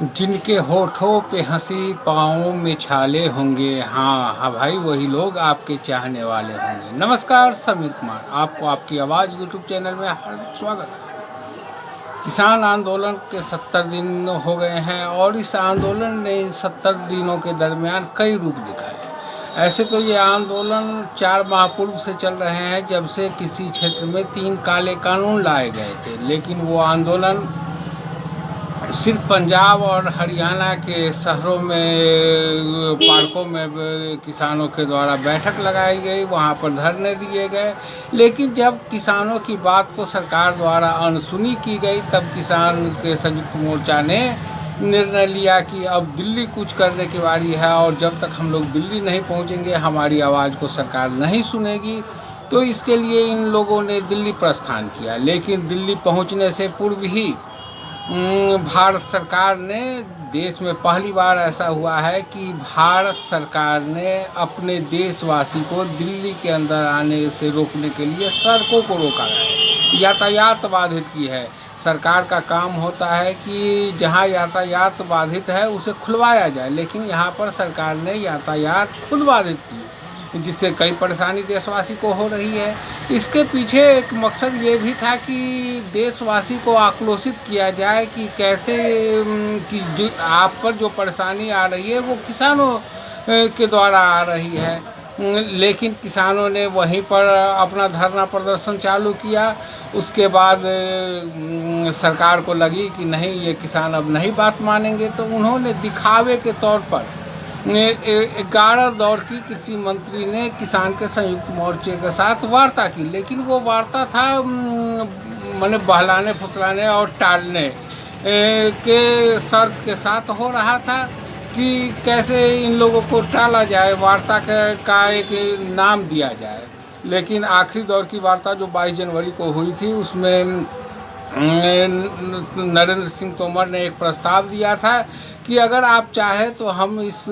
जिनके होठों पे हंसी पाँवों में छाले होंगे, हाँ हाँ भाई, वही लोग आपके चाहने वाले होंगे। नमस्कार, समीर कुमार आपको आपकी आवाज़ यूट्यूब चैनल में हार्दिक स्वागत है। किसान आंदोलन के 70 दिन हो गए हैं और इस आंदोलन ने इन 70 दिनों के दरमियान कई रूप दिखाए। ऐसे तो ये आंदोलन 4 माह पूर्व से चल रहे हैं, जब से किसी क्षेत्र में 3 काले कानून लाए गए थे। लेकिन वो आंदोलन सिर्फ पंजाब और हरियाणा के शहरों में, पार्कों में किसानों के द्वारा बैठक लगाई गई, वहाँ पर धरने दिए गए। लेकिन जब किसानों की बात को सरकार द्वारा अनसुनी की गई, तब किसान के संयुक्त मोर्चा ने निर्णय लिया कि अब दिल्ली कूच करने की बारी है और जब तक हम लोग दिल्ली नहीं पहुँचेंगे, हमारी आवाज़ को सरकार नहीं सुनेगी। तो इसके लिए इन लोगों ने दिल्ली प्रस्थान किया। लेकिन दिल्ली पहुँचने से पूर्व ही भारत सरकार ने, देश में पहली बार ऐसा हुआ है कि भारत सरकार ने अपने देशवासी को दिल्ली के अंदर आने से रोकने के लिए सड़कों को रोका है, यातायात बाधित की है। सरकार का काम होता है कि जहां यातायात बाधित है उसे खुलवाया जाए, लेकिन यहां पर सरकार ने यातायात खुद बाधित की, जिससे कई परेशानी देशवासी को हो रही है। इसके पीछे एक मकसद ये भी था कि देशवासी को आक्रोशित किया जाए कि कैसे कि जो आप पर जो परेशानी आ रही है वो किसानों के द्वारा आ रही है। लेकिन किसानों ने वहीं पर अपना धरना प्रदर्शन चालू किया। उसके बाद सरकार को लगी कि नहीं, ये किसान अब नहीं बात मानेंगे, तो उन्होंने दिखावे के तौर पर 11 दौर की कृषि मंत्री ने किसान के संयुक्त मोर्चे के साथ वार्ता की। लेकिन वो वार्ता था माने बहलाने फुसलाने और टालने के शर्त के साथ हो रहा था कि कैसे इन लोगों को टाला जाए, वार्ता का एक नाम दिया जाए। लेकिन आखिरी दौर की वार्ता जो 22 जनवरी को हुई थी, उसमें नरेंद्र सिंह तोमर ने एक प्रस्ताव दिया था कि अगर आप चाहें तो हम इस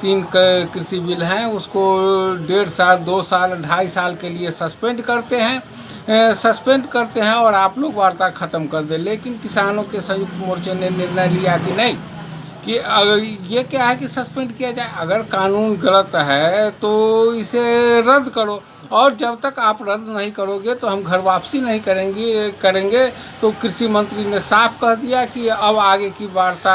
3 कृषि बिल हैं उसको 1.5 साल, 2 साल, 2.5 साल के लिए सस्पेंड करते हैं और आप लोग वार्ता ख़त्म कर दें। लेकिन किसानों के संयुक्त मोर्चे ने निर्णय लिया कि नहीं, कि अगर ये क्या है कि सस्पेंड किया जाए, अगर कानून गलत है तो इसे रद्द करो, और जब तक आप रद्द नहीं करोगे तो हम घर वापसी नहीं करेंगे। तो कृषि मंत्री ने साफ कह दिया कि अब आगे की वार्ता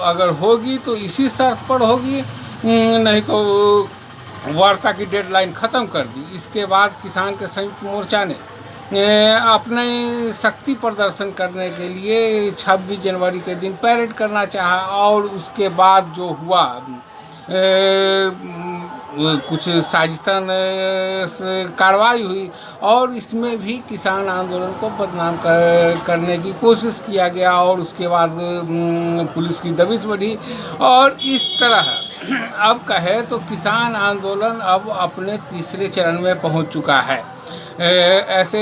अगर होगी तो इसी शर्त पर होगी, नहीं तो वार्ता की डेडलाइन ख़त्म कर दी। इसके बाद किसान के संयुक्त मोर्चा ने अपने शक्ति प्रदर्शन करने के लिए 26 जनवरी के दिन पैरेड करना चाहा, और उसके बाद जो हुआ कुछ साजिशन कार्रवाई हुई और इसमें भी किसान आंदोलन को बदनाम करने की कोशिश किया गया, और उसके बाद पुलिस की दबिश बढ़ी। और इस तरह अब कहे तो किसान आंदोलन अब अपने तीसरे चरण में पहुंच चुका है। ऐसे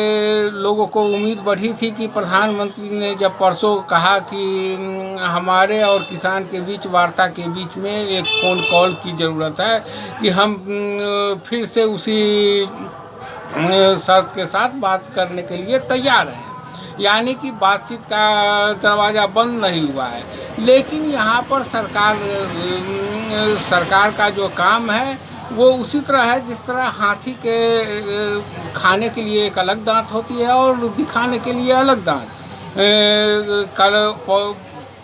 लोगों को उम्मीद बढ़ी थी कि प्रधानमंत्री ने जब परसों कहा कि हमारे और किसान के बीच वार्ता के बीच में एक फ़ोन कॉल की ज़रूरत है, कि हम फिर से उसी शर्त के साथ बात करने के लिए तैयार हैं, यानी कि बातचीत का दरवाज़ा बंद नहीं हुआ है। लेकिन यहाँ पर सरकार का जो काम है वो उसी तरह है जिस तरह हाथी के खाने के लिए एक अलग दांत होती है और दिखाने के लिए अलग दांत। कल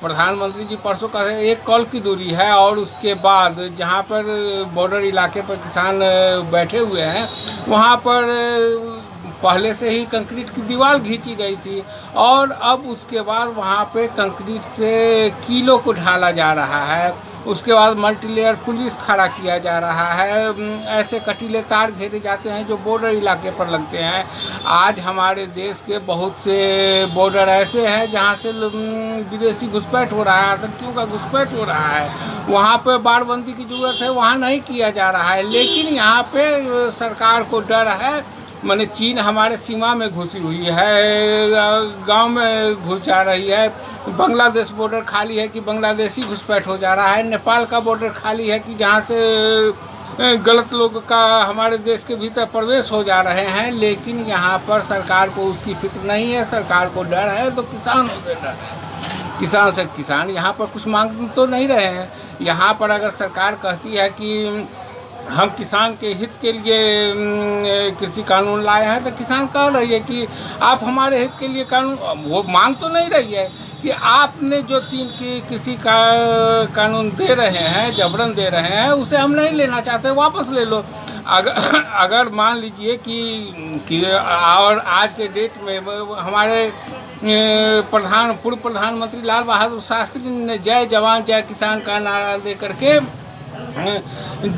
प्रधानमंत्री जी परसों का 1 कॉल की दूरी है, और उसके बाद जहाँ पर बॉर्डर इलाके पर किसान बैठे हुए हैं वहाँ पर पहले से ही कंक्रीट की दीवार खींची गई थी, और अब उसके बाद वहाँ पे कंक्रीट से कीलों को ढाला जा रहा है। उसके बाद मल्टीलेयर पुलिस खड़ा किया जा रहा है। ऐसे कटीले तार घेरे जाते हैं जो बॉर्डर इलाके पर लगते हैं। आज हमारे देश के बहुत से बॉर्डर ऐसे हैं जहाँ से विदेशी घुसपैठ हो रहा है, आतंकियों का घुसपैठ हो रहा है। वहाँ पे बाड़बंदी की ज़रूरत है, वहाँ नहीं किया जा रहा है। लेकिन यहाँ पे सरकार को डर है, माने चीन हमारे सीमा में घुसी हुई है, गांव में घुस जा रही है। बांग्लादेश बॉर्डर खाली है कि बांग्लादेशी घुसपैठ हो जा रहा है। नेपाल का बॉर्डर खाली है कि जहाँ से गलत लोग का हमारे देश के भीतर प्रवेश हो जा रहे हैं। लेकिन यहाँ पर सरकार को उसकी फिक्र नहीं है, सरकार को डर है तो किसानों से डर है। किसान से किसान यहाँ पर कुछ मांग तो नहीं रहे हैं। यहाँ पर अगर सरकार कहती है कि हम किसान के हित के लिए कृषि कानून लाए हैं, तो किसान कह रही है कि आप हमारे हित के लिए कानून, वो मांग तो नहीं रही है कि आपने जो 3 की कृषि का कानून दे रहे हैं, जबरन दे रहे हैं, उसे हम नहीं लेना चाहते, वापस ले लो। अगर मान लीजिए कि और आज के डेट में हमारे पूर्व प्रधानमंत्री लाल बहादुर शास्त्री ने जय जवान जय किसान का नारा दे करके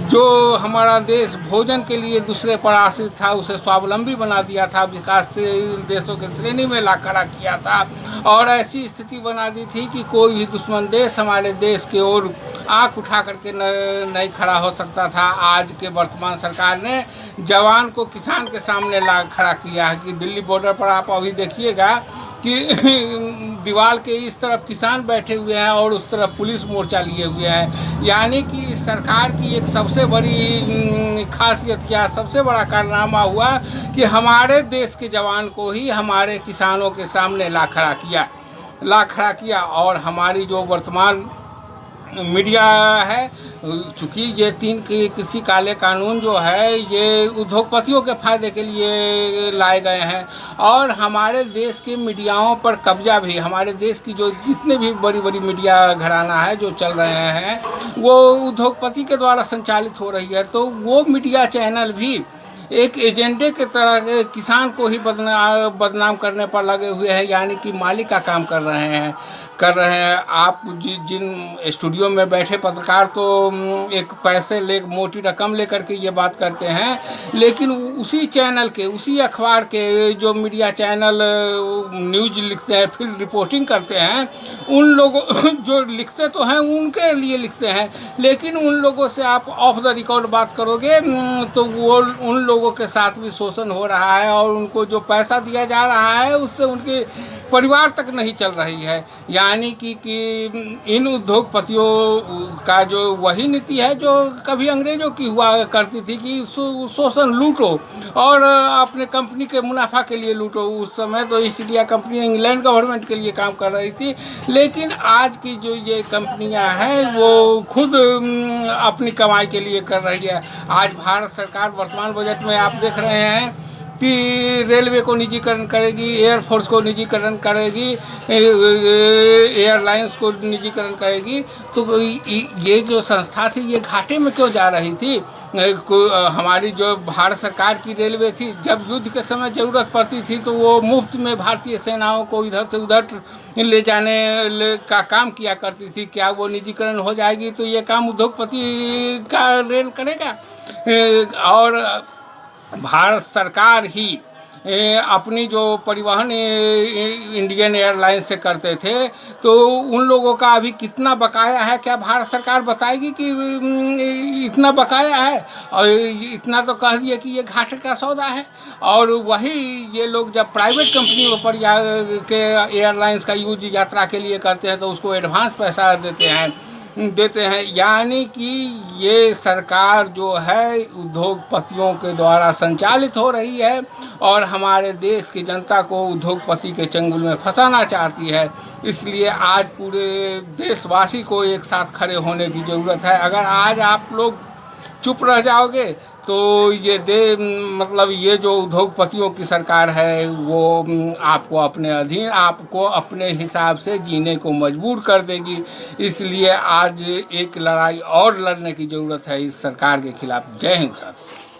जो हमारा देश भोजन के लिए दूसरे पर आश्रित था उसे स्वावलंबी बना दिया था, विकासशील देशों की श्रेणी में ला खड़ा किया था, और ऐसी स्थिति बना दी थी कि कोई भी दुश्मन देश हमारे देश की ओर आंख उठा करके नहीं खड़ा हो सकता था। आज के वर्तमान सरकार ने जवान को किसान के सामने ला खड़ा किया है कि दिल्ली बॉर्डर पर आप अभी देखिएगा कि दीवार के इस तरफ किसान बैठे हुए हैं और उस तरफ पुलिस मोर्चा लिए हुए हैं। यानी कि इस सरकार की एक सबसे बड़ी खासियत या सबसे बड़ा कारनामा हुआ कि हमारे देश के जवान को ही हमारे किसानों के सामने ला खड़ा किया। और हमारी जो वर्तमान मीडिया है, चूँकि ये 3 की कृषि काले कानून जो है ये उद्योगपतियों के फायदे के लिए लाए गए हैं, और हमारे देश के मीडियाओं पर कब्जा भी, हमारे देश की जो जितने भी बड़ी बड़ी मीडिया घराना है जो चल रहे हैं वो उद्योगपति के द्वारा संचालित हो रही है। तो वो मीडिया चैनल भी एक एजेंडे के तरह किसान को ही बदनाम करने पर लगे हुए हैं, यानी कि मालिक का काम कर रहे हैं। आप जिन स्टूडियो में बैठे पत्रकार तो एक पैसे मोटी रकम लेकर के ये बात करते हैं, लेकिन उसी चैनल के, उसी अखबार के जो मीडिया चैनल न्यूज लिखते हैं, फील्ड रिपोर्टिंग करते हैं, उन लोगों जो लिखते तो हैं उनके लिए लिखते हैं, लेकिन उन लोगों से आप ऑफ द रिकॉर्ड बात करोगे तो वो उन लोगों के साथ भी शोषण हो रहा है, और उनको जो पैसा दिया जा रहा है उससे उनके परिवार तक नहीं चल रही है। यानी कि इन उद्योगपतियों का जो वही नीति है जो कभी अंग्रेजों की हुआ करती थी कि शोषण लूटो और अपने कंपनी के मुनाफा के लिए लूटो। उस समय तो east India company England government के लिए काम कर रही थी, लेकिन आज की जो ये कंपनियां हैं वो खुद अपनी कमाई के लिए कर रही है। आज भारत सरकार वर्तमान बजट में आप देख रहे हैं कि रेलवे को निजीकरण करेगी, एयरफोर्स को निजीकरण करेगी, एयरलाइंस को निजीकरण करेगी। तो ये जो संस्था थी ये घाटे में क्यों जा रही थी? हमारी जो भारत सरकार की रेलवे थी, जब युद्ध के समय ज़रूरत पड़ती थी तो वो मुफ्त में भारतीय सेनाओं को इधर से उधर ले जाने का काम किया करती थी। क्या वो निजीकरण हो जाएगी तो ये काम उद्योगपति का रेल करेगा? और भारत सरकार ही अपनी जो परिवहन इंडियन एयरलाइंस से करते थे, तो उन लोगों का अभी कितना बकाया है क्या भारत सरकार बताएगी कि इतना बकाया है? और इतना तो कह दिए कि ये घाटे का सौदा है। और वही ये लोग जब प्राइवेट कंपनियों पर के एयरलाइंस का यूज यात्रा के लिए करते हैं तो उसको एडवांस पैसा देते हैं। यानी कि ये सरकार जो है उद्योगपतियों के द्वारा संचालित हो रही है और हमारे देश की जनता को उद्योगपति के चंगुल में फंसाना चाहती है। इसलिए आज पूरे देशवासी को एक साथ खड़े होने की ज़रूरत है। अगर आज आप लोग चुप रह जाओगे तो ये जो उद्योगपतियों की सरकार है वो आपको अपने अधीन, आपको अपने हिसाब से जीने को मजबूर कर देगी। इसलिए आज एक लड़ाई और लड़ने की ज़रूरत है इस सरकार के खिलाफ। जय हिंद साथियों।